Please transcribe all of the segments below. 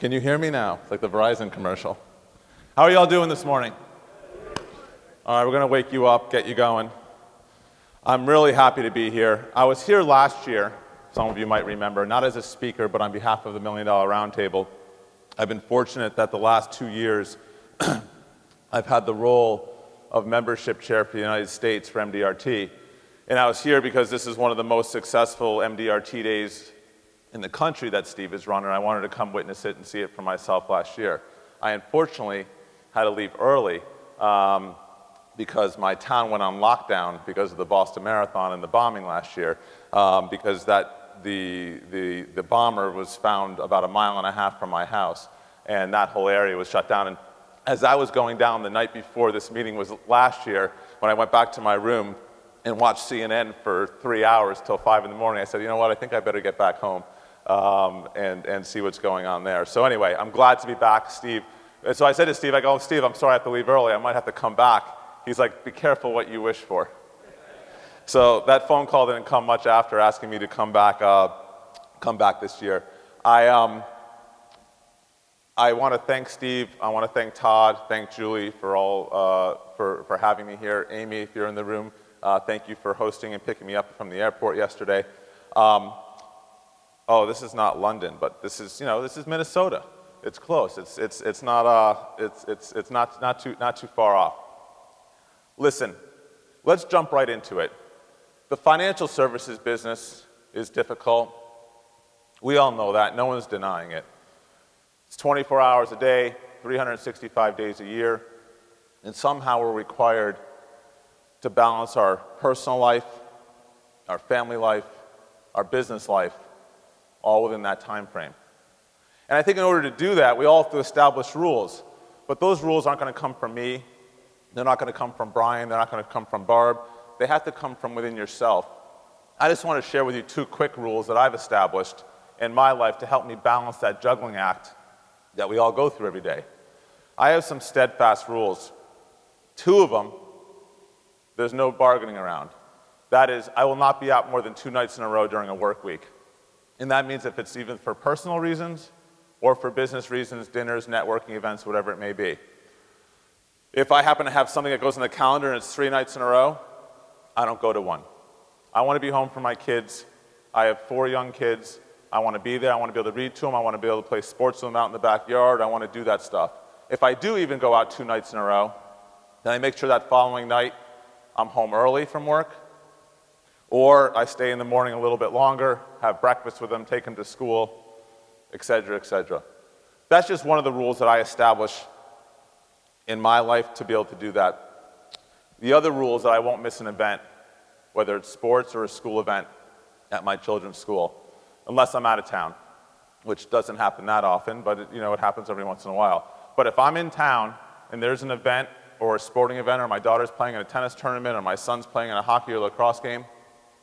Can you hear me now? It's like the Verizon commercial. How are y'all doing this morning? All right, we're going to wake you up, get you going. I'm really happy to be here. I was here last year, some of you might remember, not as a speaker, but on behalf of the $1 Million Roundtable. I've been fortunate that the last 2 years I've had the role of membership chair for the United States for MDRT. And I was here because this is one of the most successful MDRT days in the country that Steve has run, and I wanted to come witness it and see it for myself last year. I unfortunately had to leave early because my town went on lockdown because of the Boston Marathon and the bombing last year, because the bomber was found about 1.5 miles from my house, and that whole area was shut down. And as I was going down the night before this meeting was last year, when I went back to my room and watched CNN for 3 hours till 5 in the morning, I said, you know what, I think I better get back home and see what's going on there. So anyway, I'm glad to be back, Steve. And so I said to Steve, I go, Steve, I'm sorry I have to leave early. I might have to come back. He's like, be careful what you wish for. So that phone call didn't come much after asking me to come back this year. I want to thank Steve. I want to thank Todd, thank Julie for all for having me here. Amy, if you're in the room, thank you for hosting and picking me up from the airport yesterday. Oh, this is not London, but this is Minnesota. It's close. It's not too far off. Listen, let's jump right into it. The financial services business is difficult. We all know that. No one's denying it. It's 24 hours a day, 365 days a year, and somehow we're required to balance our personal life, our family life, our business life, all within that time frame. And I think in order to do that, we all have to establish rules. But those rules aren't going to come from me. They're not going to come from Brian. They're not going to come from Barb. They have to come from within yourself. I just want to share with you 2 quick rules that I've established in my life to help me balance that juggling act that we all go through every day. I have some steadfast rules. 2 of them, there's no bargaining around. That is, I will not be out more than 2 nights in a row during a work week. And that means if it's even for personal reasons or for business reasons, dinners, networking events, whatever it may be. If I happen to have something that goes in the calendar and it's 3 nights in a row, I don't go to one. I want to be home for my kids. I have 4 young kids. I want to be there. I want to be able to read to them. I want to be able to play sports with them out in the backyard. I want to do that stuff. If I do even go out 2 nights in a row, then I make sure that following night I'm home early from work, or I stay in the morning a little bit longer, have breakfast with them, take them to school, et cetera, et cetera. That's just one of the rules that I establish in my life to be able to do that. The other rule is that I won't miss an event, whether it's sports or a school event at my children's school, unless I'm out of town, which doesn't happen that often, but it happens every once in a while. But if I'm in town and there's an event or a sporting event, or my daughter's playing in a tennis tournament, or my son's playing in a hockey or lacrosse game,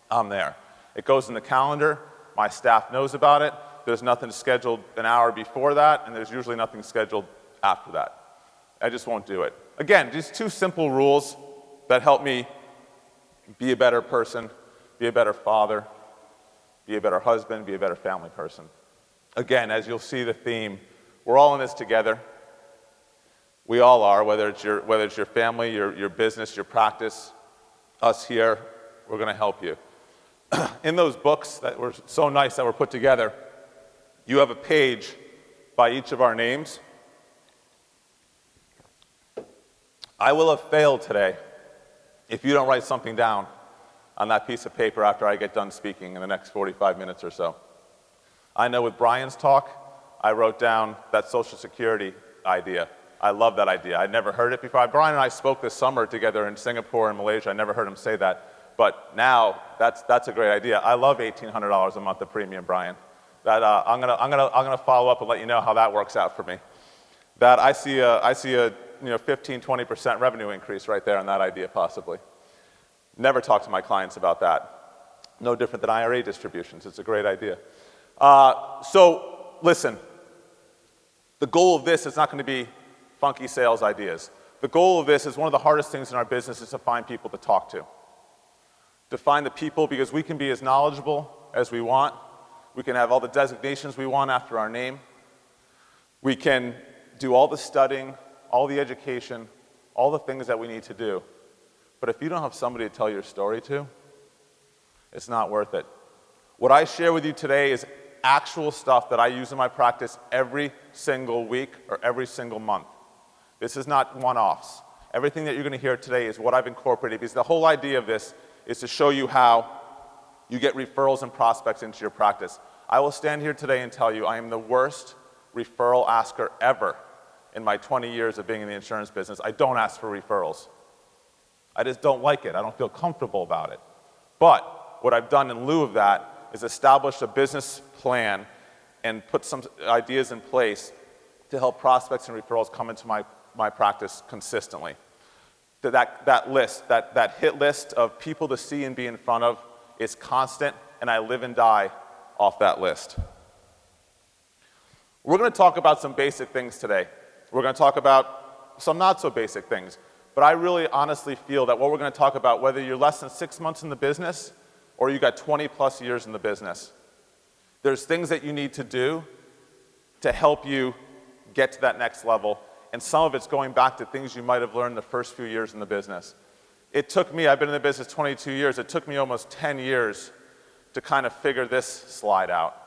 I'm there. It goes in the calendar. My staff knows about it. There's nothing scheduled an hour before that, and there's usually nothing scheduled after that. I just won't do it. Again, just 2 simple rules that help me be a better person, be a better father, be a better husband, be a better family person. Again, as you'll see the theme, we're all in this together. We all are, whether it's your family, your business, your practice, us here, we're going to help you. In those books that were so nice that were put together, you have a page by each of our names. I will have failed today if you don't write something down on that piece of paper after I get done speaking in the next 45 minutes or so. I know with Brian's talk, I wrote down that Social Security idea. I love that idea. I'd never heard it before. Brian and I spoke this summer together in Singapore and Malaysia. I never heard him say that. But now, that's a great idea. I love $1,800 a month of premium, Brian. That I'm gonna follow up and let you know how that works out for me. That I see a 15-20% revenue increase right there on that idea possibly. Never talk to my clients about that. No different than IRA distributions. It's a great idea. So listen, the goal of this is not going to be funky sales ideas. The goal of this is one of the hardest things in our business is to find people to talk to. To find the people, because we can be as knowledgeable as we want. We can have all the designations we want after our name. We can do all the studying, all the education, all the things that we need to do. But if you don't have somebody to tell your story to, it's not worth it. What I share with you today is actual stuff that I use in my practice every single week or every single month. This is not one-offs. Everything that you're going to hear today is what I've incorporated, because the whole idea of this is to show you how you get referrals and prospects into your practice. I will stand here today and tell you I am the worst referral asker ever in my 20 years of being in the insurance business. I don't ask for referrals. I just don't like it. I don't feel comfortable about it. But what I've done in lieu of that is establish a business plan and put some ideas in place to help prospects and referrals come into my practice consistently. That list, that hit list of people to see and be in front of is constant, and I live and die off that list. We're going to talk about some basic things today. We're going to talk about some not so basic things, but I really honestly feel that what we're going to talk about, whether you're less than 6 months in the business or you got 20 plus years in the business, there's things that you need to do to help you get to that next level, and some of it's going back to things you might have learned the first few years in the business. It took me, I've been in the business 22 years, it took me almost 10 years to kind of figure this slide out.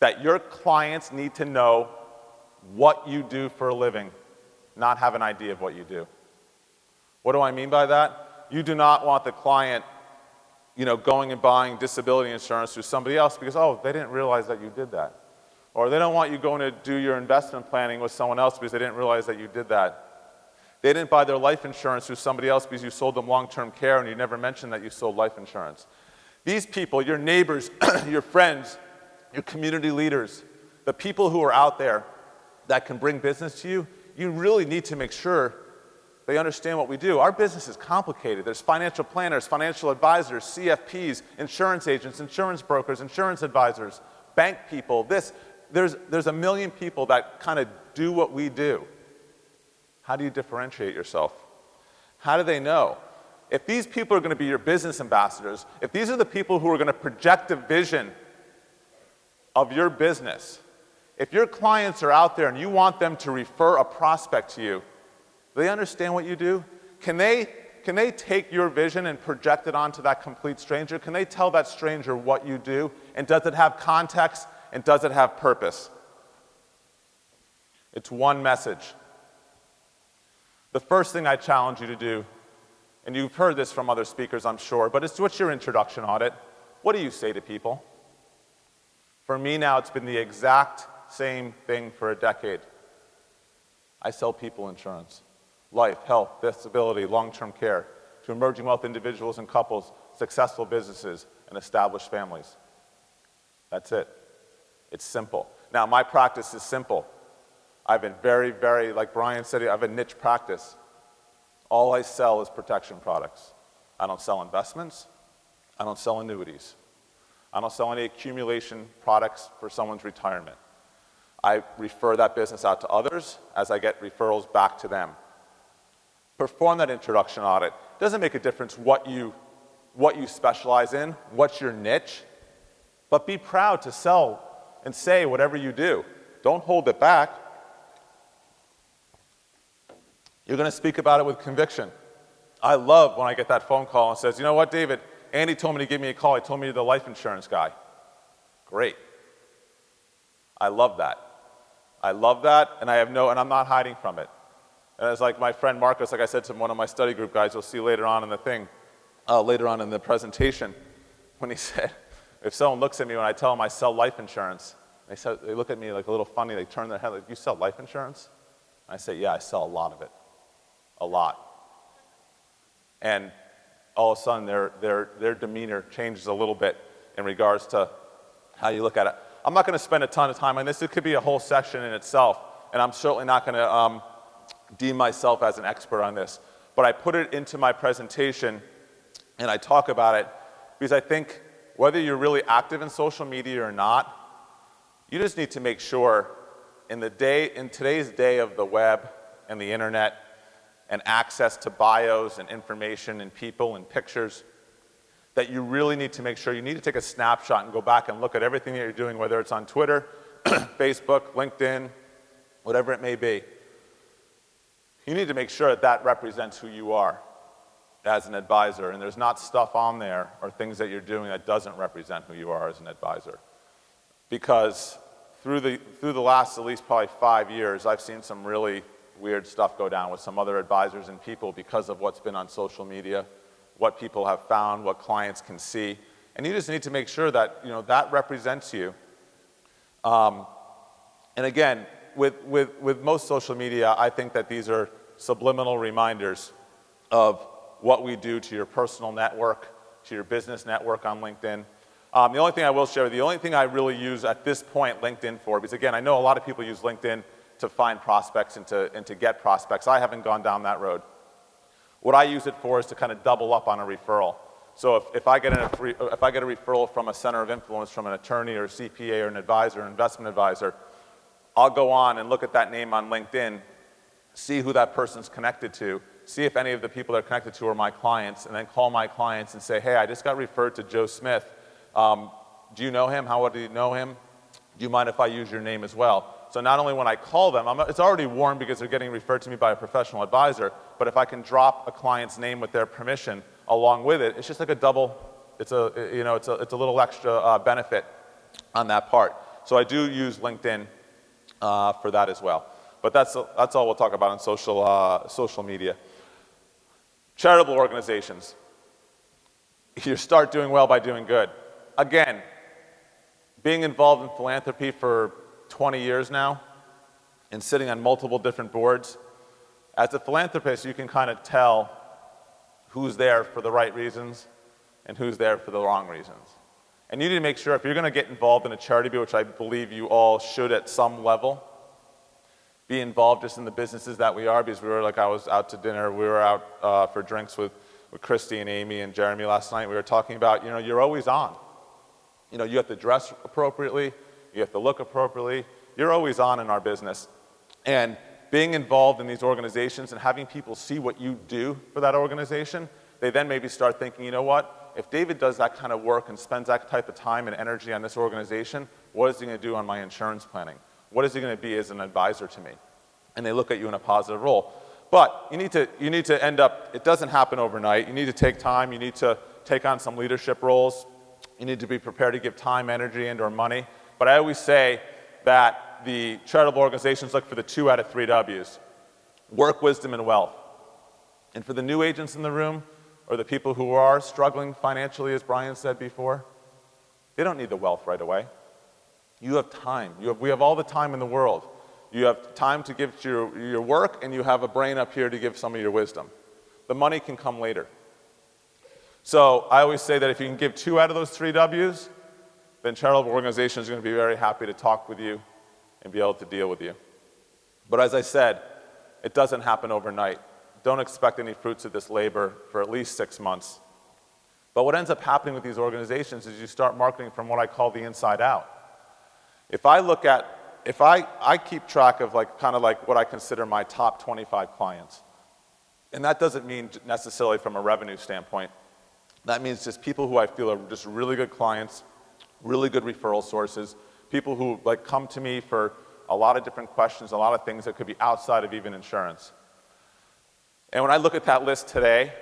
That your clients need to know what you do for a living, not have an idea of what you do. What do I mean by that? You do not want the client, going and buying disability insurance through somebody else because, oh, they didn't realize that you did that. Or they don't want you going to do your investment planning with someone else because they didn't realize that you did that. They didn't buy their life insurance through somebody else because you sold them long-term care and you never mentioned that you sold life insurance. These people, your neighbors, your friends, your community leaders, the people who are out there that can bring business to you, you really need to make sure they understand what we do. Our business is complicated. There's financial planners, financial advisors, CFPs, insurance agents, insurance brokers, insurance advisors, bank people. There's a million people that kind of do what we do. How do you differentiate yourself? How do they know? If these people are going to be your business ambassadors, if these are the people who are going to project a vision of your business, if your clients are out there and you want them to refer a prospect to you, do they understand what you do? Can they take your vision and project it onto that complete stranger? Can they tell that stranger what you do? And does it have context? And does it have purpose? It's one message. The first thing I challenge you to do, and you've heard this from other speakers, I'm sure, but it's what's your introduction audit? What do you say to people? For me now, it's been the exact same thing for a decade. I sell people insurance. Life, health, disability, long-term care, to emerging wealth individuals and couples, successful businesses, and established families. That's it. It's simple. Now, my practice is simple. I've been very, very, like Brian said, I have a niche practice. All I sell is protection products. I don't sell investments. I don't sell annuities. I don't sell any accumulation products for someone's retirement. I refer that business out to others as I get referrals back to them. Perform that introduction audit. It doesn't make a difference what you specialize in, what's your niche, but be proud to sell and say whatever you do. Don't hold it back. You're going to speak about it with conviction. I love when I get that phone call and says, you know what, David, Andy told me to give me a call. He told me you're the life insurance guy. Great. I love that. I love that, and I'm not hiding from it. And it's like my friend Marcos, like I said to one of my study group guys, you'll see later on in the thing, later on in the presentation, when he said, if someone looks at me when I tell them I sell life insurance, they look at me like a little funny, they turn their head like, you sell life insurance? I say, yeah, I sell a lot of it. A lot. And all of a sudden, their demeanor changes a little bit in regards to how you look at it. I'm not going to spend a ton of time on this. It could be a whole section in itself, and I'm certainly not going to deem myself as an expert on this. But I put it into my presentation, and I talk about it because I think whether you're really active in social media or not, you just need to make sure in today's day of the web and the internet and access to bios and information and people and pictures, that you really need to make sure you need to take a snapshot and go back and look at everything that you're doing, whether it's on Twitter, Facebook, LinkedIn, whatever it may be, you need to make sure that that represents who you are as an advisor, and there's not stuff on there or things that you're doing that doesn't represent who you are as an advisor. Because through the last at least probably 5 years, I've seen some really weird stuff go down with some other advisors and people because of what's been on social media, what people have found, what clients can see. And you just need to make sure that, you know, that represents you. And again, with most social media, I think that these are subliminal reminders of what we do to your personal network, to your business network on LinkedIn. The only thing I will share, the only thing I really use at this point LinkedIn for, because again, I know a lot of people use LinkedIn to find prospects and to get prospects. I haven't gone down that road. What I use it for is to kind of double up on a referral. So if I get a referral from a center of influence, from an attorney or a CPA or an advisor, an investment advisor, I'll go on and look at that name on LinkedIn, see who that person's connected to, see if any of the people they're connected to are my clients, and then call my clients and say, hey, I just got referred to Joe Smith. Do you know him? How well do you know him? Do you mind if I use your name as well? So not only when I call them, it's already warm because they're getting referred to me by a professional advisor, but if I can drop a client's name with their permission along with it, it's just like a double, it's a little extra benefit on that part. So I do use LinkedIn for that as well. But that's all we'll talk about on social media. Charitable organizations. You start doing well by doing good. Again, being involved in philanthropy for 20 years now and sitting on multiple different boards, as a philanthropist, you can kind of tell who's there for the right reasons and who's there for the wrong reasons. And you need to make sure if you're going to get involved in a charity, which I believe you all should at some level, be involved just in the businesses that we are, because I was out to dinner, we were out for drinks with Christy and Amy and Jeremy last night. We were talking about, you're always on. You have to dress appropriately, you have to look appropriately, you're always on in our business. And being involved in these organizations and having people see what you do for that organization, they then maybe start thinking, you know what, if David does that kind of work and spends that type of time and energy on this organization, what is he going to do on my insurance planning? What is he going to be as an advisor to me? And they look at you in a positive role. But you need to end up, it doesn't happen overnight. You need to take time. You need to take on some leadership roles. You need to be prepared to give time, energy, and or money. But I always say that the charitable organizations look for the 2 out of 3 W's. Work, wisdom, and wealth. And for the new agents in the room, or the people who are struggling financially, as Brian said before, they don't need the wealth right away. You have time. We have all the time in the world. You have time to give to your work, and you have a brain up here to give some of your wisdom. The money can come later. So I always say that if you can give 2 out of those 3 W's, then charitable organizations are going to be very happy to talk with you and be able to deal with you. But as I said, it doesn't happen overnight. Don't expect any fruits of this labor for at least 6 months. But what ends up happening with these organizations is you start marketing from what I call the inside out. If I keep track of kind of what I consider my top 25 clients, and that doesn't mean necessarily from a revenue standpoint. That means just people who I feel are just really good clients, really good referral sources, people who come to me for a lot of different questions, a lot of things that could be outside of even insurance. And when I look at that list today,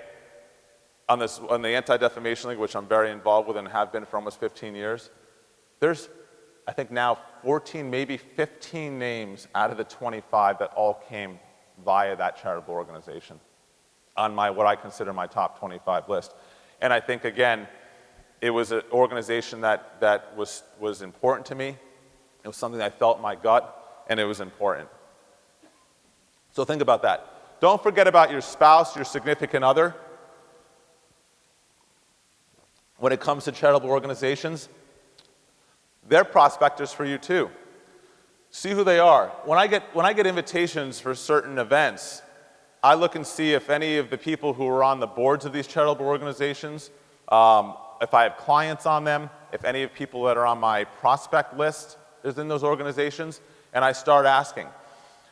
on the Anti-Defamation League, which I'm very involved with and have been for almost 15 years, there's, I think now 14, maybe 15 names out of the 25 that all came via that charitable organization on what I consider my top 25 list. And I think, again, it was an organization that was important to me. It was something I felt in my gut, and it was important. So think about that. Don't forget about your spouse, your significant other. When it comes to charitable organizations, they're prospectors for you too. See who they are. When I get invitations for certain events, I look and see if any of the people who are on the boards of these charitable organizations, if I have clients on them, if any of the people that are on my prospect list is in those organizations, and I start asking.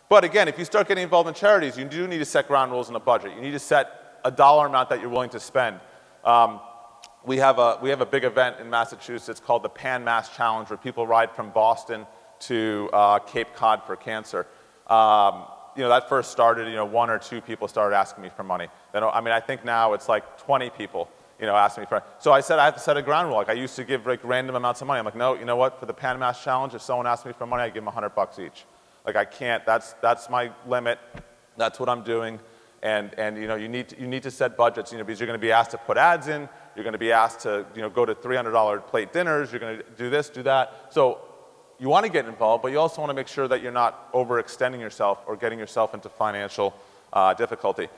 But again, if you start getting involved in charities, you do need to set ground rules and a budget. You need to set a dollar amount that you're willing to spend. We have a big event in Massachusetts called the Pan Mass Challenge, where people ride from Boston to Cape Cod for cancer. That first started, one or two people started asking me for money. Then, I think now it's like 20 people, ask me for. So I said I have to set a ground rule. Like I used to give like random amounts of money. I'm like, no, you know what? For the Pan Mass Challenge, if someone asks me for money, I give them $100 each. Like I can't. That's my limit. That's what I'm doing. And you need to set budgets. Because you're going to be asked to put ads in. You're going to be asked to go to $300 plate dinners. You're going to do this, do that. So you want to get involved, but you also want to make sure that you're not overextending yourself or getting yourself into financial difficulty.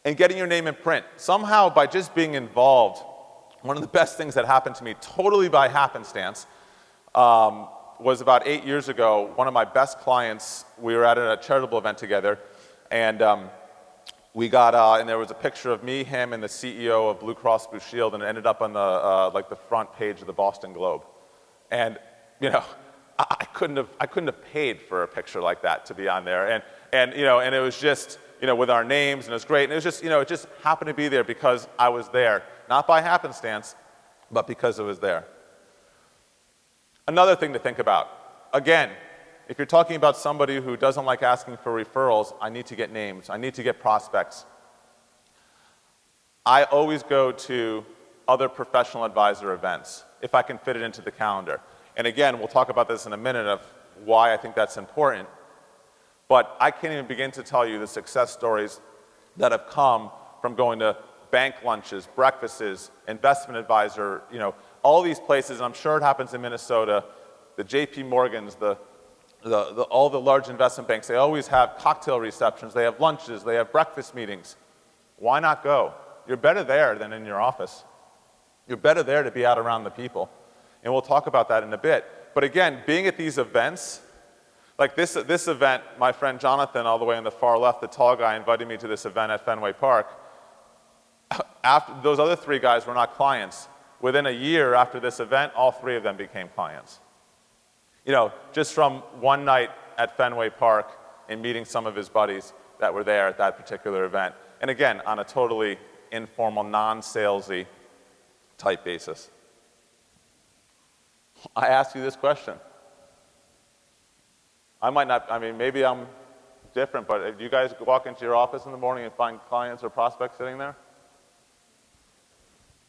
And getting your name in print. Somehow, by just being involved, one of the best things that happened to me, totally by happenstance, was about 8 years ago. One of my best clients, we were at a charitable event together, and we got, and there was a picture of me, him, and the CEO of Blue Cross Blue Shield, and it ended up on the the front page of the Boston Globe. And I couldn't have paid for a picture like that to be on there, and it was just with our names, and it was great, and it was just it just happened to be there because I was there, not by happenstance, but because it was there. Another thing to think about, again, if you're talking about somebody who doesn't like asking for referrals, I need to get names, I need to get prospects. I always go to other professional advisor events if I can fit it into the calendar. And again, we'll talk about this in a minute of why I think that's important. But I can't even begin to tell you the success stories that have come from going to bank lunches, breakfasts, investment advisor, all these places, and I'm sure it happens in Minnesota, the JP Morgans, all the large investment banks, they always have cocktail receptions, they have lunches, they have breakfast meetings. Why not go? You're better there than in your office. You're better there to be out around the people. And we'll talk about that in a bit. But again, being at these events, like this event, my friend Jonathan, all the way on the far left, the tall guy, invited me to this event at Fenway Park. After, those other three guys were not clients. Within a year after this event, all three of them became clients. Just from one night at Fenway Park and meeting some of his buddies that were there at that particular event. And again, on a totally informal, non-salesy type basis. I ask you this question. I might not, maybe I'm different, but do you guys walk into your office in the morning and find clients or prospects sitting there?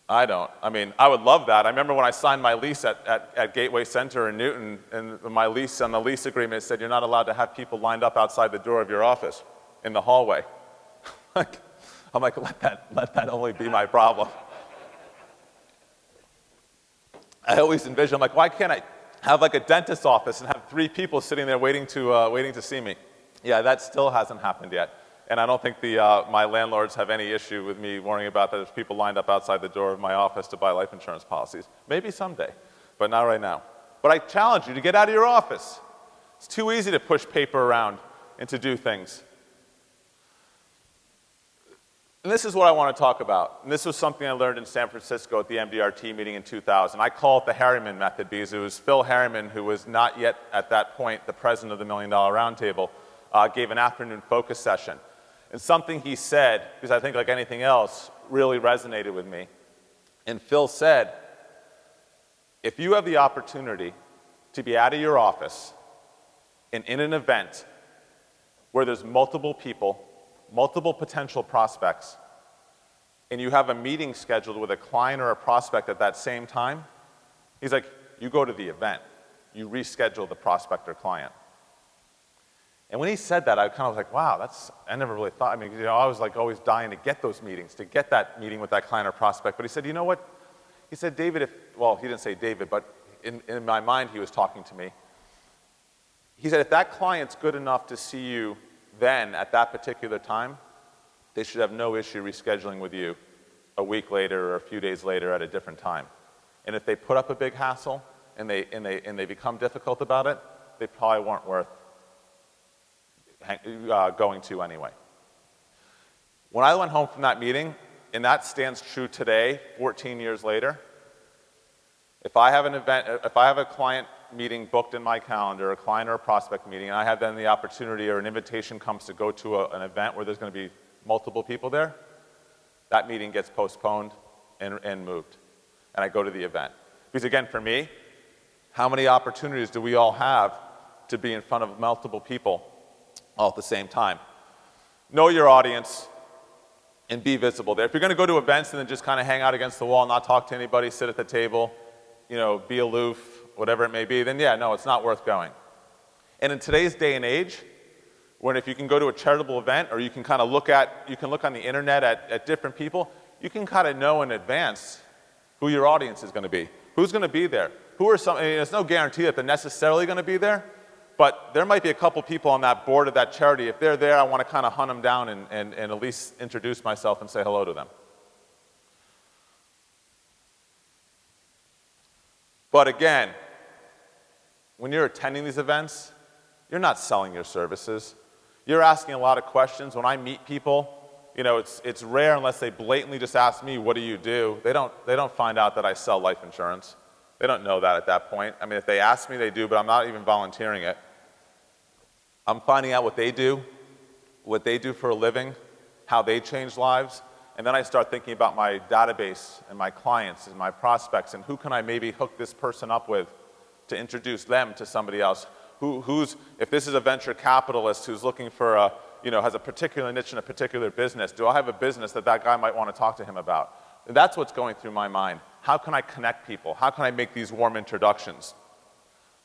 I don't. I would love that. I remember when I signed my lease at Gateway Center in Newton, and my lease, on the lease agreement, said you're not allowed to have people lined up outside the door of your office in the hallway. I'm like, let that only be my problem. I always envision, I'm like, why can't I have like a dentist's office and have 3 people sitting there waiting to see me? Yeah, that still hasn't happened yet. And I don't think my landlords have any issue with me worrying about that there's people lined up outside the door of my office to buy life insurance policies. Maybe someday, but not right now. But I challenge you to get out of your office. It's too easy to push paper around and to do things. And this is what I want to talk about. And this was something I learned in San Francisco at the MDRT meeting in 2000. I call it the Harriman Method because it was Phil Harriman, who was not yet at that point the president of the $1 Million Roundtable, gave an afternoon focus session. And something he said, because I think like anything else, really resonated with me. And Phil said, if you have the opportunity to be out of your office and in an event where there's multiple people, multiple potential prospects, and you have a meeting scheduled with a client or a prospect at that same time, he's like, you go to the event. You reschedule the prospect or client. And when he said that, I kind of was like, wow, I never really thought, I was like always dying to get those meetings, to get that meeting with that client or prospect. But he said, you know what? He said, David, well, he didn't say David, but in my mind, he was talking to me. He said, if that client's good enough to see you then at that particular time, they should have no issue rescheduling with you a week later or a few days later at a different time. And if they put up a big hassle and they become difficult about it, they probably weren't worth going to anyway. When I went home from that meeting, and that stands true today, 14 years later, if I have a client meeting booked in my calendar, a client or a prospect meeting, and I have then the opportunity or an invitation comes to go to an event where there's going to be multiple people there, that meeting gets postponed and moved. And I go to the event. Because again, for me, how many opportunities do we all have to be in front of multiple people all at the same time. Know your audience and be visible there. If you're going to go to events and then just kind of hang out against the wall, not talk to anybody, sit at the table, be aloof, whatever it may be, then yeah, no, it's not worth going. And in today's day and age, when if you can go to a charitable event or you can kind of look on the internet at different people, you can kind of know in advance who your audience is going to be. Who's going to be there? Who are some, I mean, there's no guarantee that they're necessarily going to be there, but there might be a couple people on that board of that charity. If they're there, I want to kind of hunt them down and at least introduce myself and say hello to them. But again, when you're attending these events, you're not selling your services. You're asking a lot of questions. When I meet people, it's rare unless they blatantly just ask me, what do you do? They don't find out that I sell life insurance. They don't know that at that point. I mean, if they ask me, they do, but I'm not even volunteering it. I'm finding out what they do for a living, how they change lives, and then I start thinking about my database and my clients and my prospects and who can I maybe hook this person up with to introduce them to somebody else. If this is a venture capitalist who's looking for has a particular niche in a particular business, do I have a business that guy might want to talk to him about? And that's what's going through my mind. How can I connect people? How can I make these warm introductions?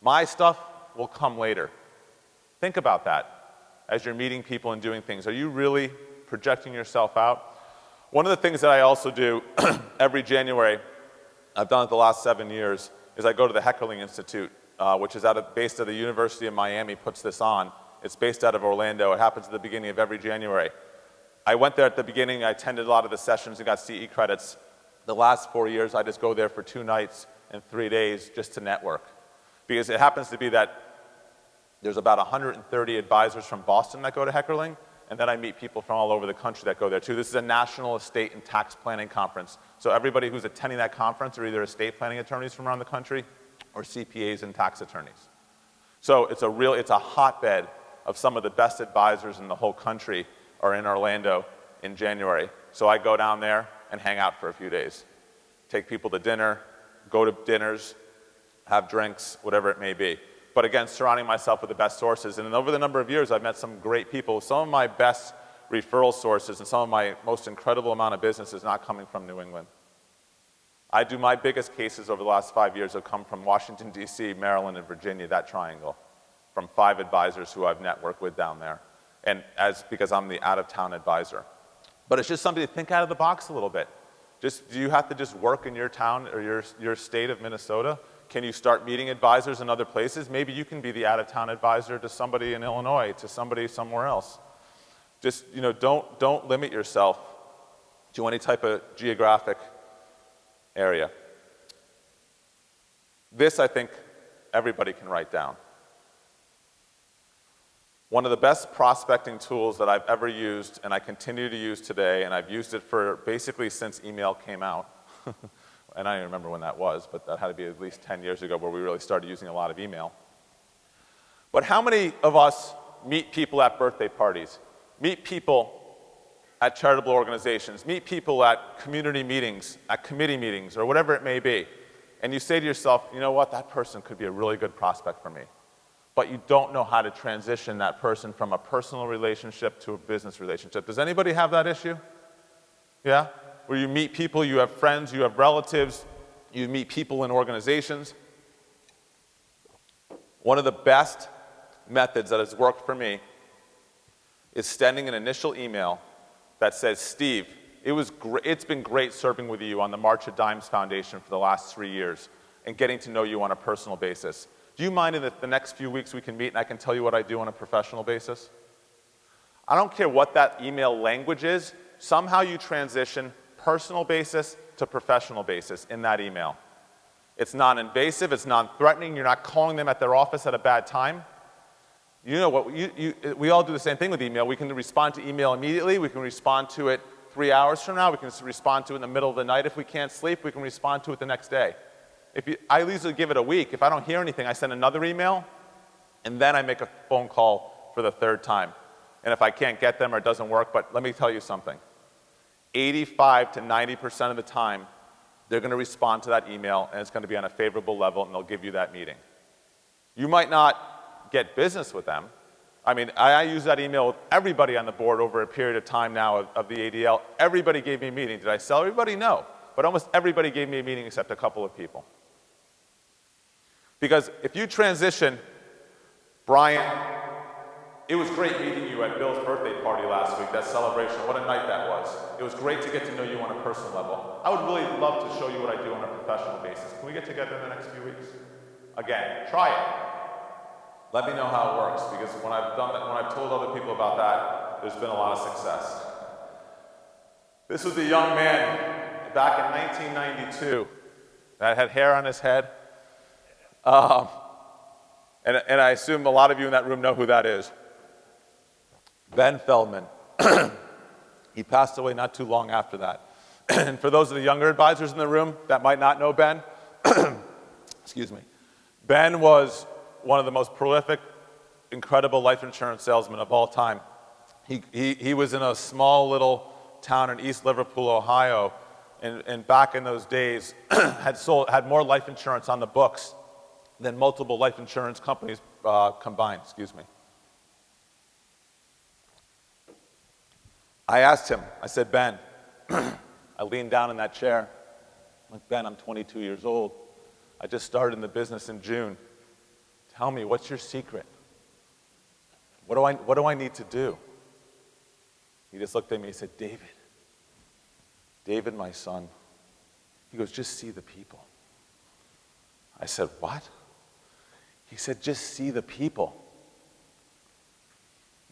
My stuff will come later. Think about that as you're meeting people and doing things. Are you really projecting yourself out? One of the things that I also do every January, I've done it the last 7 years, is I go to the Heckling Institute, which is based at the University of Miami, puts this on. It's based out of Orlando. It happens at the beginning of every January. I went there at the beginning. I attended a lot of the sessions and got CE credits. The last 4 years, I just go there for 2 nights and 3 days just to network. Because it happens to be that there's about 130 advisors from Boston that go to Heckling, and then I meet people from all over the country that go there too. This is a national estate and tax planning conference. So everybody who's attending that conference are either estate planning attorneys from around the country or CPAs and tax attorneys. So it's a hotbed of some of the best advisors in the whole country are in Orlando in January. So I go down there and hang out for a few days. Take people to dinner, go to dinners, have drinks, whatever it may be. But again, surrounding myself with the best sources. And over the number of years, I've met some great people. Some of my best referral sources and some of my most incredible amount of business is not coming from New England. My biggest cases over the last 5 years have come from Washington, D.C., Maryland, and Virginia, that triangle, from 5 advisors who I've networked with down there, and because I'm the out-of-town advisor. But it's just something to think out of the box a little bit. Do you have to just work in your town or your state of Minnesota? Can you start meeting advisors in other places? Maybe you can be the out-of-town advisor to somebody in Illinois, to somebody somewhere else. Just, don't limit yourself to any type of geographic area. This, I think, everybody can write down. One of the best prospecting tools that I've ever used, and I continue to use today, and I've used it for basically since email came out. And I don't even remember when that was, but that had to be at least 10 years ago where we really started using a lot of email. But how many of us meet people at birthday parties, meet people at charitable organizations, meet people at community meetings, at committee meetings, or whatever it may be, and you say to yourself, you know what, that person could be a really good prospect for me. But you don't know how to transition that person from a personal relationship to a business relationship. Does anybody have that issue? Yeah? Where you meet people, you have friends, you have relatives, you meet people in organizations. One of the best methods that has worked for me is sending an initial email that says, Steve, it's been great serving with you on the March of Dimes Foundation for the last 3 years and getting to know you on a personal basis. Do you mind if the next few weeks we can meet and I can tell you what I do on a professional basis? I don't care what that email language is. Somehow you transition personal basis to professional basis in that email. It's non-invasive, it's non-threatening, you're not calling them at their office at a bad time. You know what, we all do the same thing with email. We can respond to email immediately, we can respond to it 3 hours from now, we can respond to it in the middle of the night if we can't sleep, we can respond to it the next day. I usually give it a week. If I don't hear anything, I send another email, and then I make a phone call for the 3rd time. And if I can't get them or it doesn't work, but let me tell you something. 85 to 90% of the time, they're going to respond to that email, and it's going to be on a favorable level, and they'll give you that meeting. You might not get business with them, I mean, I use that email with everybody on the board over a period of time now of the ADL. Everybody gave me a meeting. Did I sell everybody? No. But almost everybody gave me a meeting except a couple of people. Because if you transition, Brian, it was great meeting you at Bill's birthday party last week, that celebration. What a night that was. It was great to get to know you on a personal level. I would really love to show you what I do on a professional basis. Can we get together in the next few weeks? Again, try it. Let me know how it works, because when I've done that, when I've told other people about that, there's been a lot of success. This was a young man back in 1992 that had hair on his head. And I assume a lot of you in that room know who that is. Ben Feldman. He passed away not too long after that. And for those of the younger advisors in the room that might not know Ben, excuse me, Ben was one of the most prolific, incredible life insurance salesmen of all time. He was in a small little town in East Liverpool, Ohio, and back in those days had more life insurance on the books than multiple life insurance companies combined, excuse me. I asked him, I said, Ben, I leaned down in that chair. I'm like, Ben, I'm 22 years old. I just started in the business in June. Tell me, what's your secret? What do I need to do? He just looked at me and said, David, my son. He goes, just see the people. I said, what? He said, just see the people.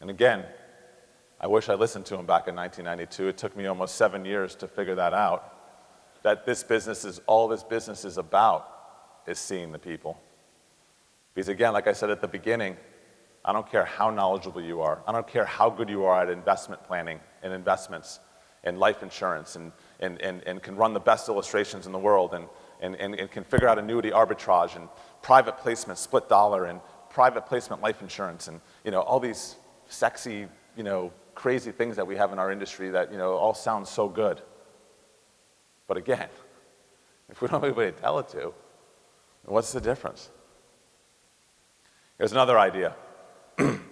And again, I wish I listened to him back in 1992. It took me almost 7 years to figure that out. That all this business is about is seeing the people. Because again, like I said at the beginning, I don't care how knowledgeable you are. I don't care how good you are at investment planning and investments and life insurance and can run the best illustrations in the world and can figure out annuity arbitrage and private placement, split dollar, and private placement life insurance, and all these sexy, crazy things that we have in our industry that all sound so good. But again, if we don't have anybody to tell it to, then what's the difference? Here's another idea.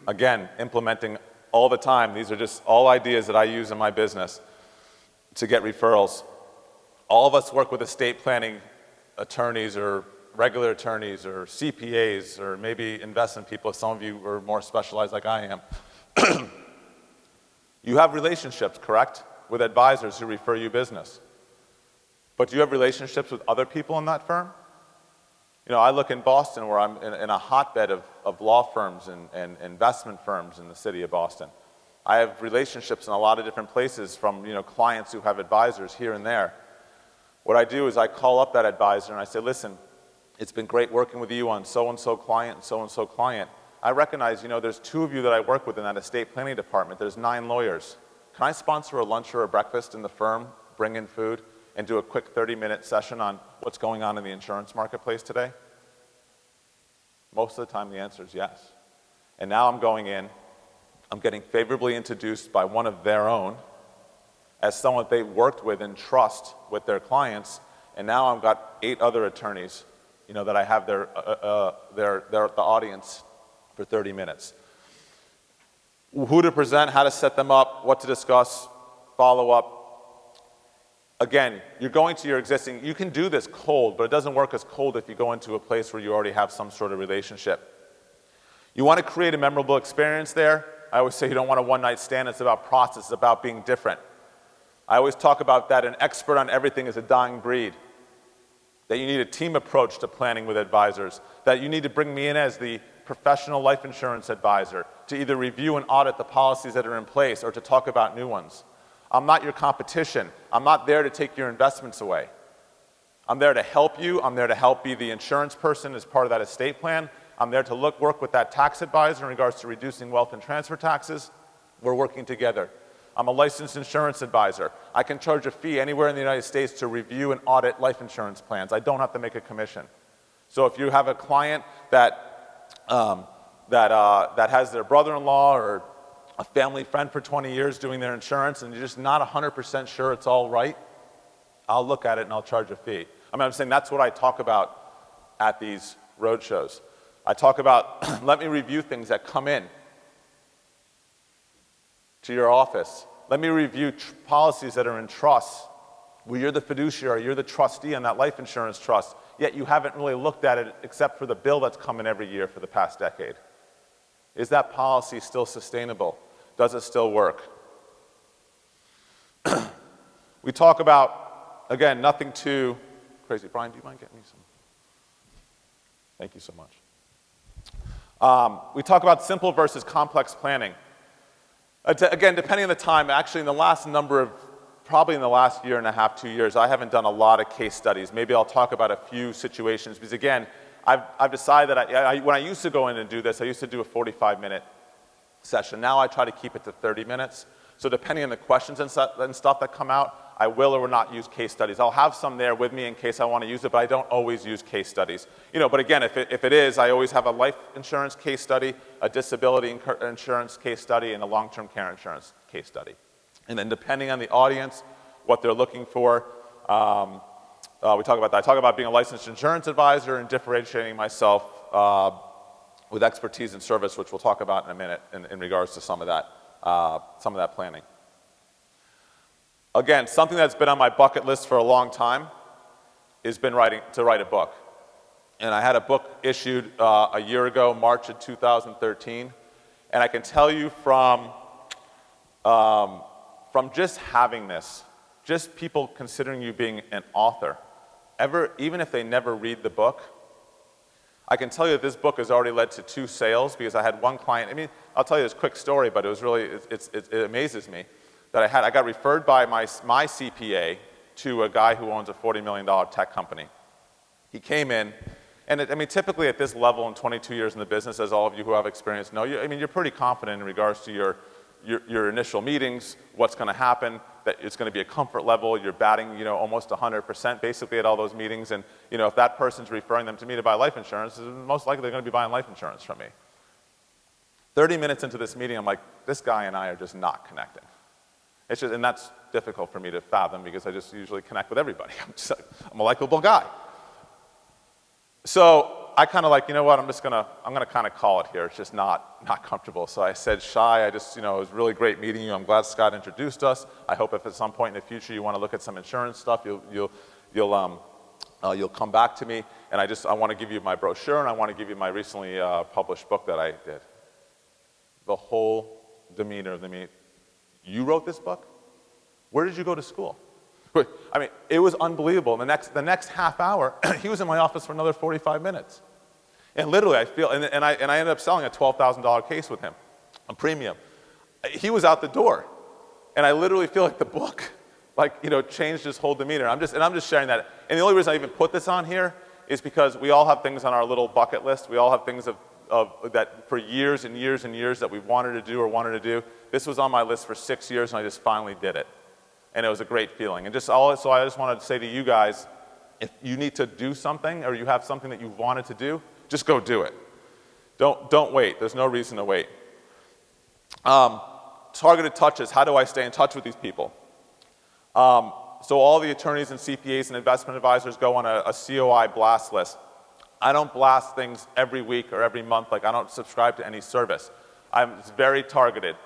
Again, implementing all the time. These are just all ideas that I use in my business to get referrals. All of us work with estate planning attorneys or regular attorneys or CPAs or maybe investment people. Some of you are more specialized like I am. You have relationships, correct, with advisors who refer you business. But do you have relationships with other people in that firm? I look in Boston where I'm in a hotbed of law firms and investment firms in the city of Boston. I have relationships in a lot of different places from clients who have advisors here and there. What I do is I call up that advisor and I say, listen, it's been great working with you on so-and-so client and so-and-so client. I recognize, there's 2 of you that I work with in that estate planning department. There's 9 lawyers. Can I sponsor a lunch or a breakfast in the firm, bring in food, and do a quick 30-minute session on what's going on in the insurance marketplace today? Most of the time, the answer is yes. And now I'm going in, I'm getting favorably introduced by one of their own as someone they worked with and trust with their clients, and now I've got 8 other attorneys, that I have the audience for 30 minutes. Who to present, how to set them up, what to discuss, follow up. Again, you're going to your existing, you can do this cold, but it doesn't work as cold if you go into a place where you already have some sort of relationship. You want to create a memorable experience there. I always say you don't want a one-night stand. It's about process. It's about being different. I always talk about that an expert on everything is a dying breed. That you need a team approach to planning with advisors. That you need to bring me in as the professional life insurance advisor to either review and audit the policies that are in place or to talk about new ones. I'm not your competition. I'm not there to take your investments away. I'm there to help you. I'm there to help be the insurance person as part of that estate plan. I'm there to work with that tax advisor in regards to reducing wealth and transfer taxes. We're working together. I'm a licensed insurance advisor. I can charge a fee anywhere in the United States to review and audit life insurance plans. I don't have to make a commission. So if you have a client that has their brother-in-law or a family friend for 20 years doing their insurance and you're just not 100% sure it's all right, I'll look at it and I'll charge a fee. I'm saying that's what I talk about at these road shows. I talk about, let me review things that come in. to your office. Let me review policies that are in trust, where you're the fiduciary, you're the trustee on that life insurance trust, yet you haven't really looked at it except for the bill that's coming every year for the past decade. Is that policy still sustainable? Does it still work? We talk about, again, nothing too crazy. Brian, do you mind getting me some? Thank you so much. We talk about simple versus complex planning. Again, depending on the time, actually in the last probably in the last year and a half, 2 years, I haven't done a lot of case studies. Maybe I'll talk about a few situations because again, I've decided that when I used to go in and do this, I used to do a 45-minute session. Now I try to keep it to 30 minutes. So depending on the questions and stuff that come out, I will or will not use case studies. I'll have some there with me in case I want to use it, but I don't always use case studies. But again, if it is, I always have a life insurance case study, a disability insurance case study, and a long-term care insurance case study. And then depending on the audience, what they're looking for, we talk about that. I talk about being a licensed insurance advisor and differentiating myself with expertise and service, which we'll talk about in a minute in regards to some of that planning. Again, something that's been on my bucket list for a long time has been to write a book. And I had a book issued a year ago, March of 2013. And I can tell you from just having this, just people considering you being an author, even if they never read the book, I can tell you that this book has already led to 2 sales because I had one client. I mean, I'll tell you this quick story, but it was really, it amazes me that I got referred by my CPA to a guy who owns a $40 million tech company. He came in, and I mean, typically at this level in 22 years in the business, as all of you who have experience know, you're pretty confident in regards to your initial meetings, what's going to happen, that it's going to be a comfort level, you're batting, almost 100% basically at all those meetings, and, if that person's referring them to me to buy life insurance, most likely they're going to be buying life insurance from me. 30 minutes into this meeting, I'm like, this guy and I are just not connecting. And that's difficult for me to fathom because I just usually connect with everybody. I'm a likable guy. So I kind of like, you know what, I'm gonna kind of call it here. It's just not comfortable. So I said, Shai, it was really great meeting you. I'm glad Scott introduced us. I hope if at some point in the future you want to look at some insurance stuff, you'll come back to me. And I want to give you my brochure and I want to give you my recently published book that I did. The whole demeanor of the meeting. You wrote this book? Where did you go to school? I mean, it was unbelievable. The next half hour, he was in my office for another 45 minutes. And literally, and I ended up selling a $12,000 case with him, a premium. He was out the door. And I literally feel like the book, changed his whole demeanor. I'm just sharing that. And the only reason I even put this on here is because we all have things on our little bucket list. We all have things that for years and years and years that we've wanted to do. This was on my list for 6 years, and I just finally did it. And it was a great feeling. And so I just wanted to say to you guys, if you need to do something or you have something that you've wanted to do, just go do it. Don't wait. There's no reason to wait. Targeted touches. How do I stay in touch with these people? So all the attorneys and CPAs and investment advisors go on a COI blast list. I don't blast things every week or every month. I don't subscribe to any service. It's very targeted.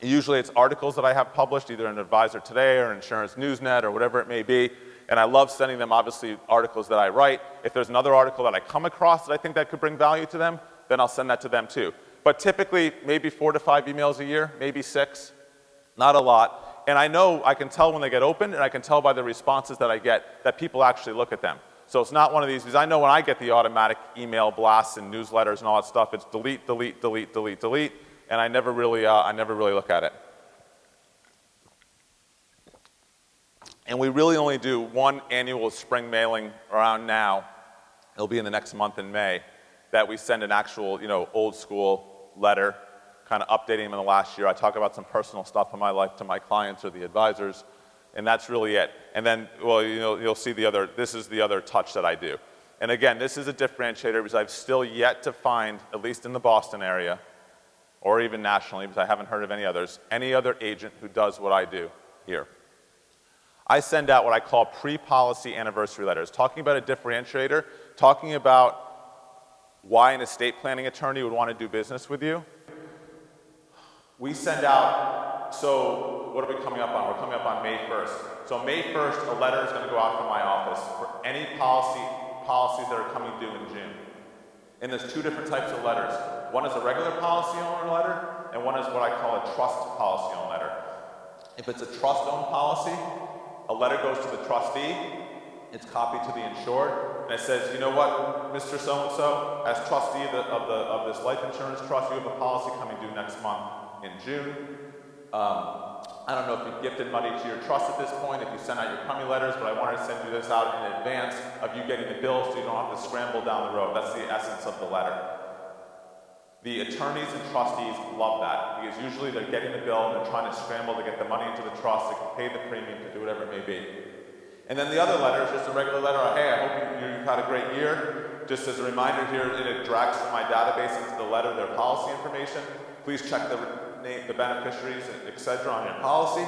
Usually it's articles that I have published, either in Advisor Today or Insurance Newsnet or whatever it may be. And I love sending them, obviously, articles that I write. If there's another article that I come across that I think that could bring value to them, then I'll send that to them too. But typically, maybe 4 to 5 emails a year, maybe 6. Not a lot. And I can tell when they get opened, and I can tell by the responses that I get that people actually look at them. So it's not one of these, because I know when I get the automatic email blasts and newsletters and all that stuff, it's delete, delete, delete, delete, delete. And I never really look at it. And we really only do one annual spring mailing around now. It'll be in the next month in May, that we send an actual, old school letter, kind of updating them in the last year. I talk about some personal stuff in my life to my clients or the advisors, and that's really it. And then, you'll see this is the other touch that I do. And again, this is a differentiator because I've still yet to find, at least in the Boston area, or even nationally, because I haven't heard of any others, any other agent who does what I do here. I send out what I call pre-policy anniversary letters, talking about a differentiator, talking about why an estate planning attorney would want to do business with you. We send out, so what are we coming up on? We're coming up on May 1st. So May 1st, a letter is going to go out from my office for any policies that are coming due in June. And there's two different types of letters. One is a regular policy owner letter, and one is what I call a trust policy owner letter. If it's a trust-owned policy, a letter goes to the trustee, it's copied to the insured, and it says, you know what, Mr. So-and-so, as trustee of this life insurance trust, you have a policy coming due next month in June. I don't know if you've gifted money to your trust at this point, if you send out your crummy letters, but I wanted to send you this out in advance of you getting the bills so you don't have to scramble down the road. That's the essence of the letter. The attorneys and trustees love that because usually they're getting the bill and they're trying to scramble to get the money into the trust, to pay the premium, to do whatever it may be. And then the other letter is just a regular letter, hey, I hope you've had a great year. Just as a reminder here, and it drags from my database into the letter their policy information. Please check the name, the beneficiaries, etc. on your policy.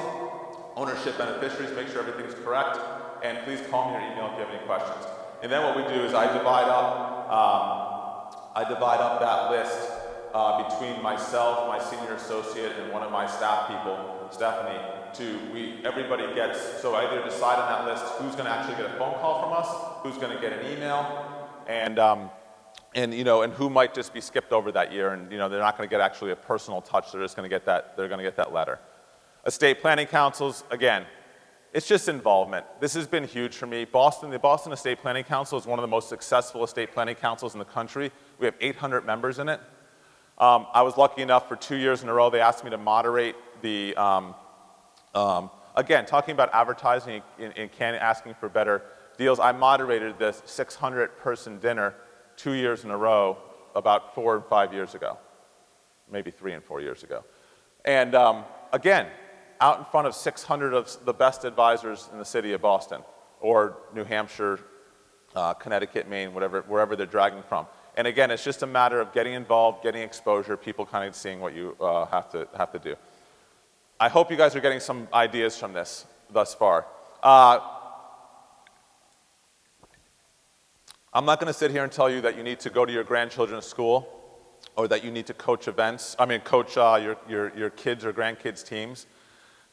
Ownership beneficiaries, make sure everything's correct. And please call me or email if you have any questions. And then what we do is I divide up that list between myself, my senior associate, and one of my staff people, Stephanie, everybody gets, so I either decide on that list who's going to actually get a phone call from us, who's going to get an email, and who might just be skipped over that year, and they're not going to get actually a personal touch. They're just going to get that letter. Estate planning councils, again, it's just involvement. This has been huge for me. The Boston Estate Planning Council is one of the most successful estate planning councils in the country. We have 800 members in it. I was lucky enough for 2 years in a row, they asked me to moderate the, again, talking about advertising and asking for better deals. I moderated this 600-person dinner 2 years in a row about 4 and 5 years ago, maybe 3 and 4 years ago. And again, out in front of 600 of the best advisors in the city of Boston, or New Hampshire, Connecticut, Maine, wherever they're dragging from. And again, it's just a matter of getting involved, getting exposure, people kind of seeing what you have to do. I hope you guys are getting some ideas from this thus far. I'm not going to sit here and tell you that you need to go to your grandchildren's school or that you need to coach your kids' or grandkids' teams.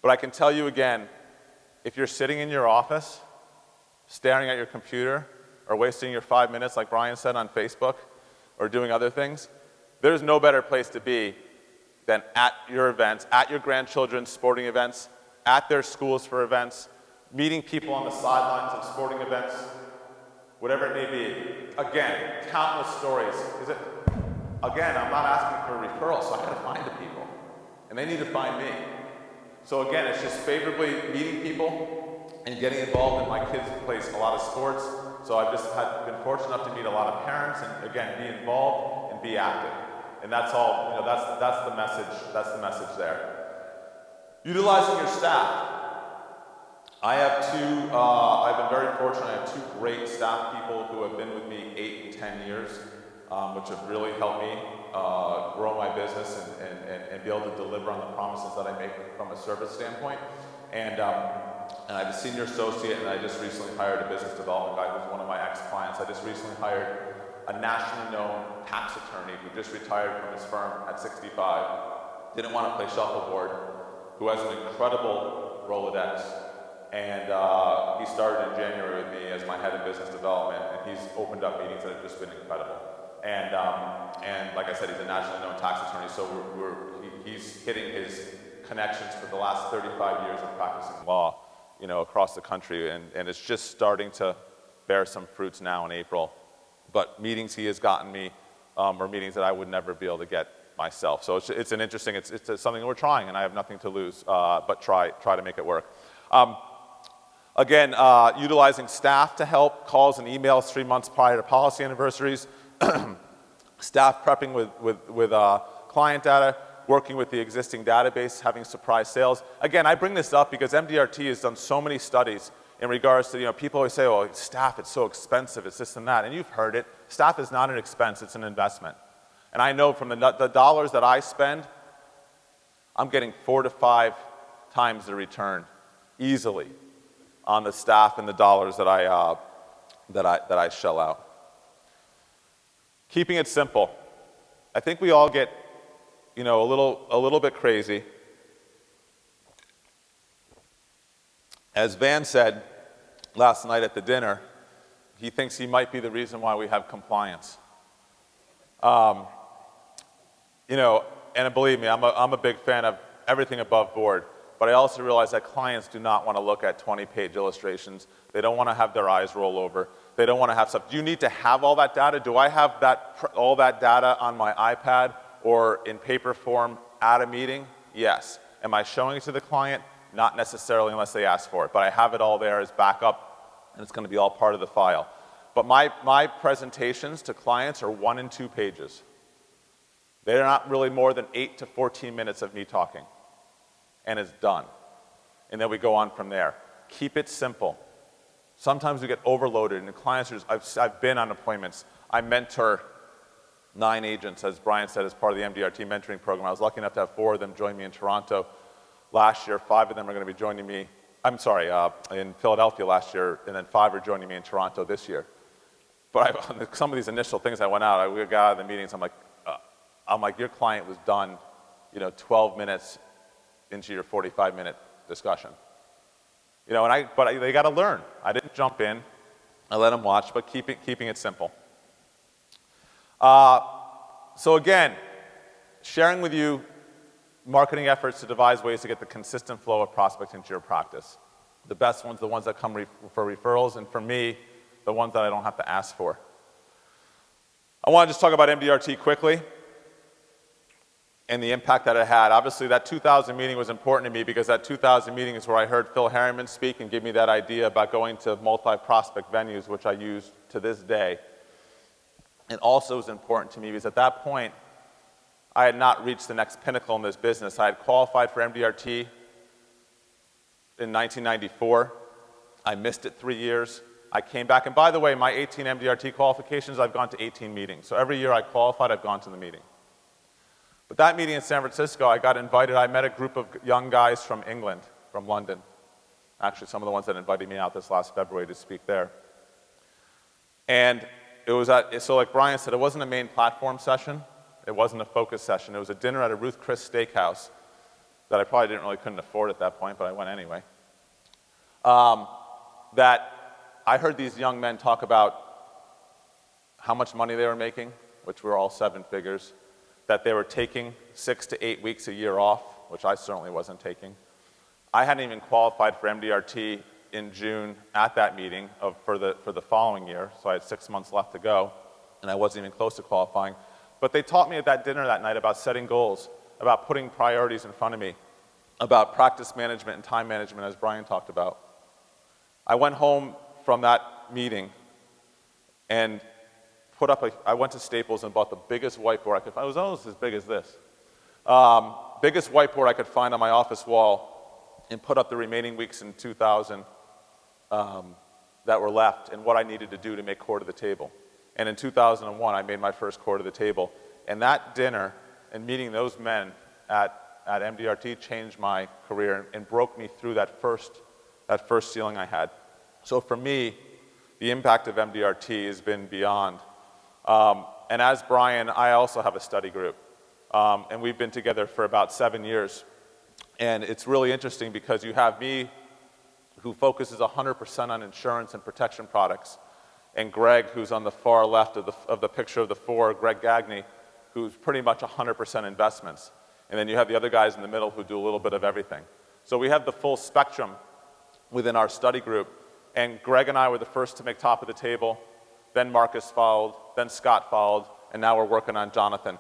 But I can tell you again, if you're sitting in your office, staring at your computer, or wasting your 5 minutes, like Brian said, on Facebook, or doing other things, there's no better place to be than at your events, at your grandchildren's sporting events, at their schools for events, meeting people on the sidelines of sporting events, whatever it may be. Again, countless stories. Again, I'm not asking for a referral, so I gotta find the people. And they need to find me. So again, it's just favorably meeting people and getting involved in my kids' plays a lot of sports. So I've just been fortunate enough to meet a lot of parents and again, be involved and be active. And that's all, that's the message there. Utilizing your staff. I've been very fortunate. I have 2 great staff people who have been with me 8 and 10 years, which have really helped me grow my business and be able to deliver on the promises that I make from a service standpoint. And I have a senior associate, and I just recently hired a business development guy who's one of my ex-clients. I just recently hired a nationally known tax attorney who just retired from his firm at 65, didn't want to play shuffleboard, who has an incredible Rolodex. And he started in January with me as my head of business development, and he's opened up meetings that have just been incredible. And like I said, he's a nationally known tax attorney, so he's hitting his connections for the last 35 years of practicing law, across the country, and it's just starting to bear some fruits now in April. But meetings he has gotten me are meetings that I would never be able to get myself. So it's an interesting, it's something that we're trying, and I have nothing to lose, but try to make it work. Again, utilizing staff to help, calls and emails 3 months prior to policy anniversaries, staff prepping with client data, working with the existing database, having surprise sales. Again, I bring this up because MDRT has done so many studies in regards to, people always say, oh, staff, it's so expensive, it's this and that, and you've heard it. Staff is not an expense, it's an investment. And I know from the dollars that I spend, I'm getting 4 to 5 times the return easily on the staff and the dollars that I shell out. Keeping it simple. I think we all get a little bit crazy. As Van said last night at the dinner, he thinks he might be the reason why we have compliance. And believe me, I'm a big fan of everything above board, but I also realize that clients do not want to look at 20-page illustrations. They don't want to have their eyes roll over. They don't want to have stuff. Do you need to have all that data? Do I have all that data on my iPad or in paper form at a meeting? Yes. Am I showing it to the client? Not necessarily unless they ask for it, but I have it all there as backup, and it's going to be all part of the file. But my presentations to clients are 1 and 2 pages. They're not really more than 8 to 14 minutes of me talking, and it's done. And then we go on from there. Keep it simple. Sometimes we get overloaded, and the clients are I've been on appointments. I mentor 9 agents, as Brian said, as part of the MDRT mentoring program. I was lucky enough to have 4 of them join me in Toronto last year. 5 of them are going to be joining me, in Philadelphia last year, and then 5 are joining me in Toronto this year. But some of these initial things I went out, we got out of the meetings, I'm like, your client was done, 12 minutes into your 45-minute discussion. But they got to learn. I didn't jump in. I let them watch, but keeping it simple. So again, sharing with you marketing efforts to devise ways to get the consistent flow of prospects into your practice. The best ones, the ones that come for referrals, and for me, the ones that I don't have to ask for. I want to just talk about MDRT quickly and the impact that it had. Obviously, that 2000 meeting was important to me because that 2000 meeting is where I heard Phil Harriman speak and give me that idea about going to multi-prospect venues, which I use to this day. It also was important to me because at that point, I had not reached the next pinnacle in this business. I had qualified for MDRT in 1994. I missed it 3 years. I came back, and by the way, my 18 MDRT qualifications, I've gone to 18 meetings. So every year I qualified, I've gone to the meeting. But that meeting in San Francisco, I got invited. I met a group of young guys from England, from London. Actually, some of the ones that invited me out this last February to speak there. And it was so like Brian said, it wasn't a main platform session. It wasn't a focus session. It was a dinner at a Ruth Chris steakhouse that I probably couldn't afford at that point, but I went anyway. That I heard these young men talk about how much money they were making, which were all 7 figures, that they were taking 6 to 8 weeks a year off, which I certainly wasn't taking. I hadn't even qualified for MDRT in June at that meeting for the following year, so I had 6 months left to go, and I wasn't even close to qualifying. But they taught me at that dinner that night about setting goals, about putting priorities in front of me, about practice management and time management, as Brian talked about. I went home from that meeting and I went to Staples and bought the biggest whiteboard I could find. It was almost as big as this. Biggest whiteboard I could find on my office wall and put up the remaining weeks in 2000 that were left and what I needed to do to make core to the table. And in 2001, I made my first core to the table. And that dinner and meeting those men at MDRT changed my career and broke me through that first ceiling I had. So for me, the impact of MDRT has been beyond. And as Brian, I also have a study group. And we've been together for about 7 years. And it's really interesting because you have me who focuses 100% on insurance and protection products, and Greg, who's on the far left of the picture of the 4, Greg Gagne, who's pretty much 100% investments. And then you have the other guys in the middle who do a little bit of everything. So we have the full spectrum within our study group. And Greg and I were the first to make top of the table. Then Marcus followed. Then Scott followed. And now we're working on Jonathan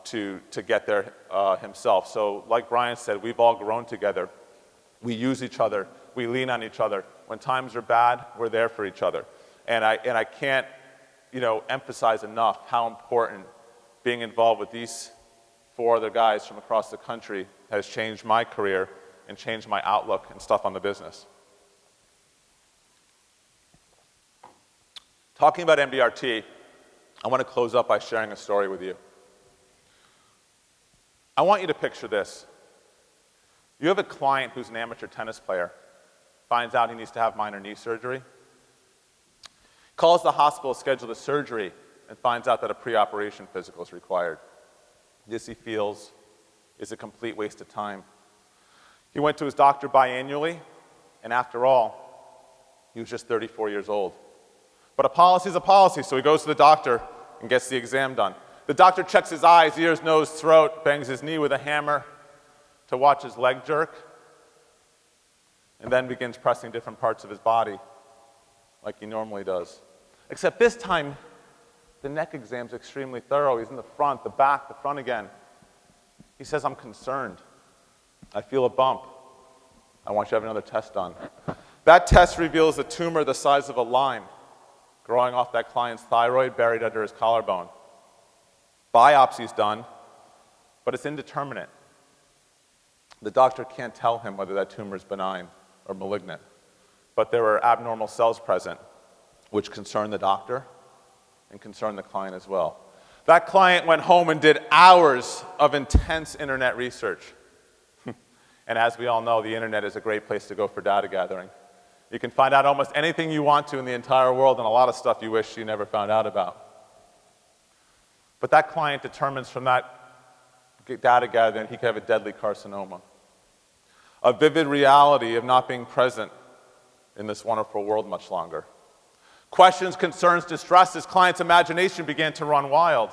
to get there himself. So like Brian said, we've all grown together. We use each other. We lean on each other. When times are bad, we're there for each other. And I can't emphasize enough how important being involved with these 4 other guys from across the country has changed my career and changed my outlook and stuff on the business. Talking about MDRT, I want to close up by sharing a story with you. I want you to picture this. You have a client who's an amateur tennis player, finds out he needs to have minor knee surgery, calls the hospital to schedule the surgery, and finds out that a pre-operation physical is required. This, he feels, is a complete waste of time. He went to his doctor biannually, and after all, he was just 34 years old. But a policy is a policy, so he goes to the doctor and gets the exam done. The doctor checks his eyes, ears, nose, throat, bangs his knee with a hammer to watch his leg jerk, and then begins pressing different parts of his body like he normally does. Except this time, the neck exam's extremely thorough. He's in the front, the back, the front again. He says, I'm concerned. I feel a bump. I want you to have another test done. That test reveals a tumor the size of a lime growing off that client's thyroid buried under his collarbone. Biopsy's done, but it's indeterminate. The doctor can't tell him whether that tumor is benign or malignant, but there were abnormal cells present, which concern the doctor and concern the client as well. That client went home and did hours of intense internet research. And as we all know, the internet is a great place to go for data gathering. You can find out almost anything you want to in the entire world and a lot of stuff you wish you never found out about. But that client determines from that data gathering he could have a deadly carcinoma. A vivid reality of not being present in this wonderful world much longer. Questions, concerns, distress, his client's imagination began to run wild.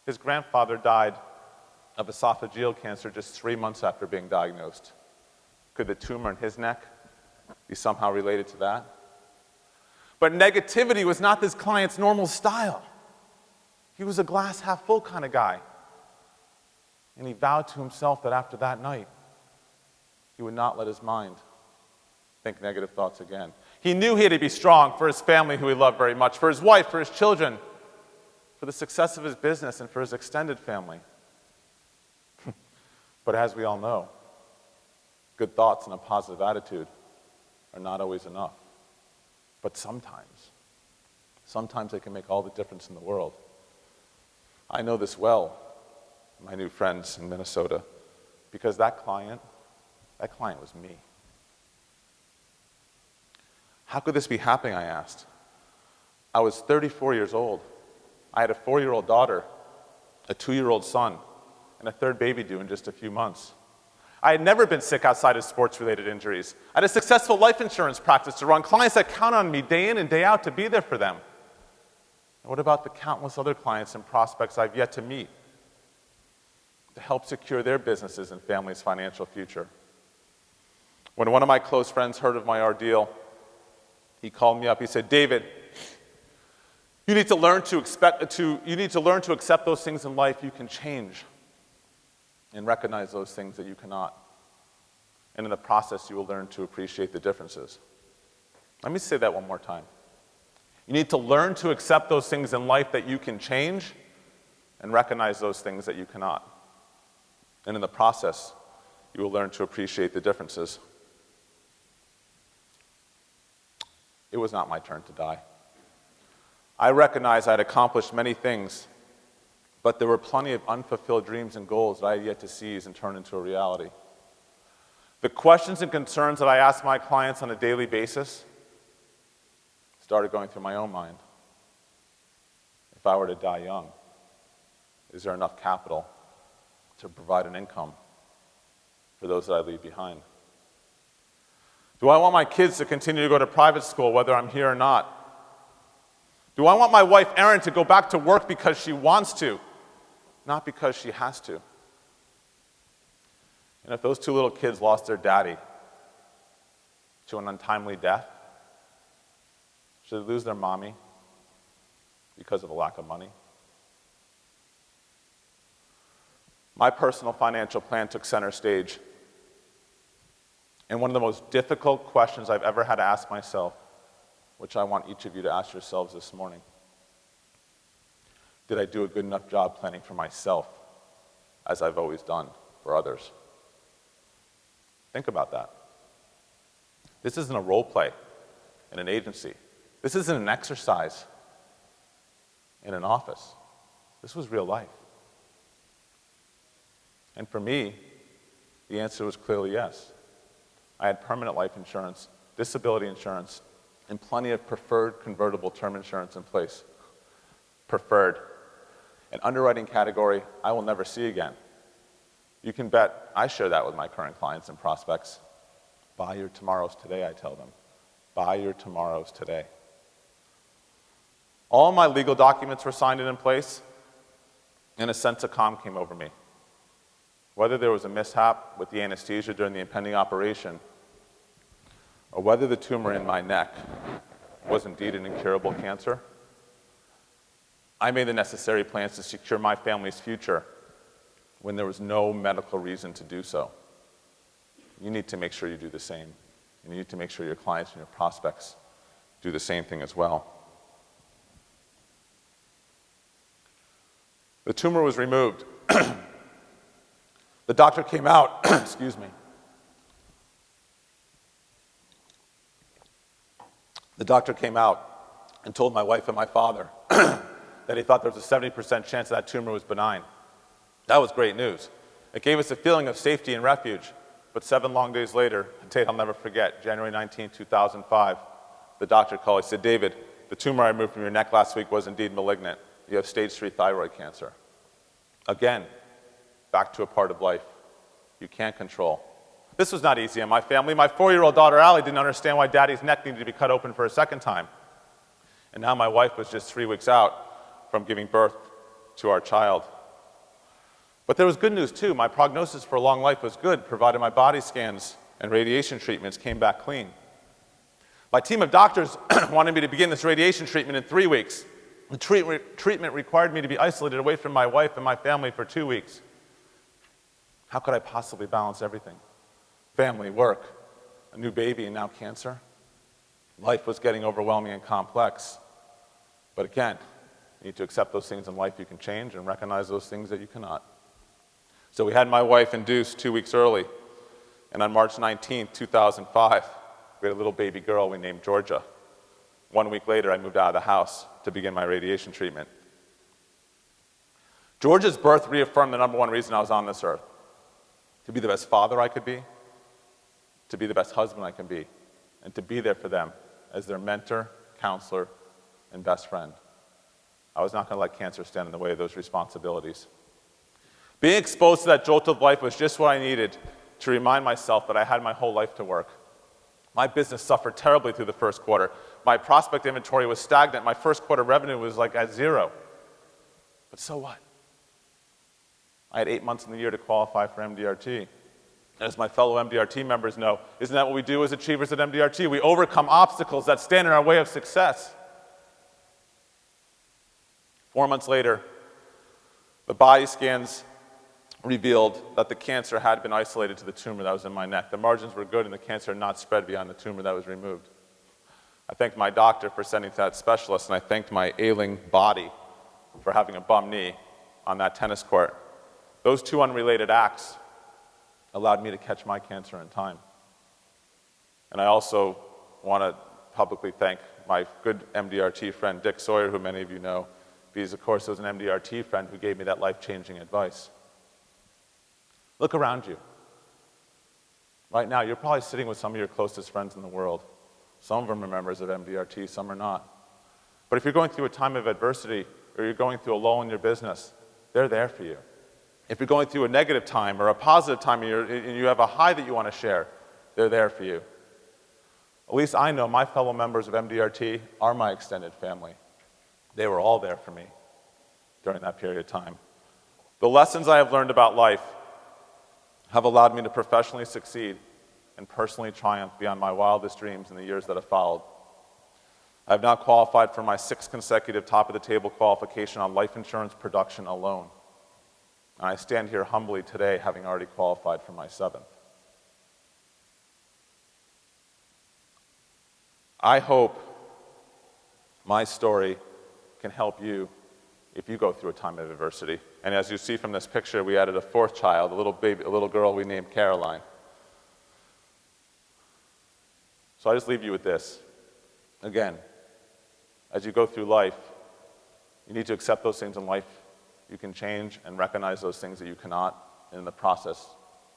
His grandfather died of esophageal cancer just 3 months after being diagnosed. Could the tumor in his neck be somehow related to that? But negativity was not this client's normal style. He was a glass half full kind of guy. And he vowed to himself that after that night, he would not let his mind think negative thoughts again. He knew he had to be strong for his family, who he loved very much, for his wife, for his children, for the success of his business, and for his extended family. But as we all know, good thoughts and a positive attitude are not always enough. But sometimes they can make all the difference in the world. I know this well, my new friends in Minnesota, because that client was me. How could this be happening, I asked. I was 34 years old. I had a 4-year-old daughter, a 2-year-old son, and a third baby due in just a few months. I had never been sick outside of sports-related injuries. I had a successful life insurance practice to run, clients that count on me day in and day out to be there for them. And what about the countless other clients and prospects I've yet to meet to help secure their businesses and families' financial future? When one of my close friends heard of my ordeal, he called me up. He said, David, you need to learn to accept those things in life you can change and recognize those things that you cannot. And in the process, you will learn to appreciate the differences. Let me say that one more time. You need to learn to accept those things in life that you can change and recognize those things that you cannot. And in the process, you will learn to appreciate the differences. It was not my turn to die. I recognized I had accomplished many things, but there were plenty of unfulfilled dreams and goals that I had yet to seize and turn into a reality. The questions and concerns that I asked my clients on a daily basis started going through my own mind. If I were to die young, is there enough capital to provide an income for those that I leave behind? Do I want my kids to continue to go to private school whether I'm here or not? Do I want my wife, Erin, to go back to work because she wants to, not because she has to? And if those 2 little kids lost their daddy to an untimely death, should they lose their mommy because of a lack of money? My personal financial plan took center stage. And one of the most difficult questions I've ever had to ask myself, which I want each of you to ask yourselves this morning: did I do a good enough job planning for myself as I've always done for others? Think about that. This isn't a role play in an agency. This isn't an exercise in an office. This was real life. And for me, the answer was clearly yes. I had permanent life insurance, disability insurance, and plenty of preferred convertible term insurance in place. Preferred. an underwriting category I will never see again. You can bet I share that with my current clients and prospects. Buy your tomorrows today, I tell them. Buy your tomorrows today. All my legal documents were signed and in place, and a sense of calm came over me. Whether there was a mishap with the anesthesia during the impending operation, or whether the tumor in my neck was indeed an incurable cancer, I made the necessary plans to secure my family's future when there was no medical reason to do so. You need to make sure you do the same. You need to make sure your clients and your prospects do the same thing as well. The tumor was removed. The doctor came out, excuse me. The doctor came out and told my wife and my father that he thought there was a 70% chance that tumor was benign. That was great news. It gave us a feeling of safety and refuge. But 7 long days later, a date I'll never forget, January 19, 2005, the doctor called. He said, David, the tumor I removed from your neck last week was indeed malignant. You have stage 3 thyroid cancer. Again, back to a part of life you can't control. This was not easy on my family. My 4-year-old daughter, Allie, didn't understand why Daddy's neck needed to be cut open for a second time. And now my wife was just 3 weeks out from giving birth to our child. But there was good news, too. My prognosis for a long life was good, provided my body scans and radiation treatments came back clean. My team of doctors wanted me to begin this radiation treatment in 3 weeks. The treatment required me to be isolated away from my wife and my family for 2 weeks. How could I possibly balance everything? Family, work, a new baby, and now cancer? Life was getting overwhelming and complex. But again, you need to accept those things in life you can change and recognize those things that you cannot. So we had my wife induced 2 weeks early, and on March 19, 2005, we had a little baby girl we named Georgia. 1 week later, I moved out of the house to begin my radiation treatment. Georgia's birth reaffirmed the number one reason I was on this earth: to be the best father I could be, to be the best husband I can be, and to be there for them as their mentor, counselor, and best friend. I was not going to let cancer stand in the way of those responsibilities. Being exposed to that jolt of life was just what I needed to remind myself that I had my whole life to work. My business suffered terribly through the first quarter. My prospect inventory was stagnant. My first quarter revenue was like at 0. But so what? I had 8 months in the year to qualify for MDRT. As my fellow MDRT members know, isn't that what we do as achievers at MDRT? We overcome obstacles that stand in our way of success. 4 months later, the body scans revealed that the cancer had been isolated to the tumor that was in my neck. The margins were good and the cancer had not spread beyond the tumor that was removed. I thanked my doctor for sending to that specialist, and I thanked my ailing body for having a bum knee on that tennis court. Those 2 unrelated acts allowed me to catch my cancer in time. And I also want to publicly thank my good MDRT friend, Dick Sawyer, who many of you know, because of course it was an MDRT friend who gave me that life-changing advice. Look around you. Right now, you're probably sitting with some of your closest friends in the world. Some of them are members of MDRT, some are not. But if you're going through a time of adversity, or you're going through a lull in your business, they're there for you. If you're going through a negative time or a positive time and you have a high that you want to share, they're there for you. At least I know my fellow members of MDRT are my extended family. They were all there for me during that period of time. The lessons I have learned about life have allowed me to professionally succeed and personally triumph beyond my wildest dreams in the years that have followed. I have now qualified for my 6th consecutive top-of-the-table qualification on life insurance production alone. And I stand here humbly today, having already qualified for my 7th. I hope my story can help you if you go through a time of adversity. And as you see from this picture, we added a 4th child, a little girl we named Caroline. So I just leave you with this. Again, as you go through life, you need to accept those things in life you can change and recognize those things that you cannot. And in the process,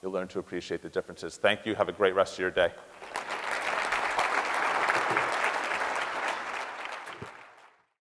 you'll learn to appreciate the differences. Thank you. Have a great rest of your day.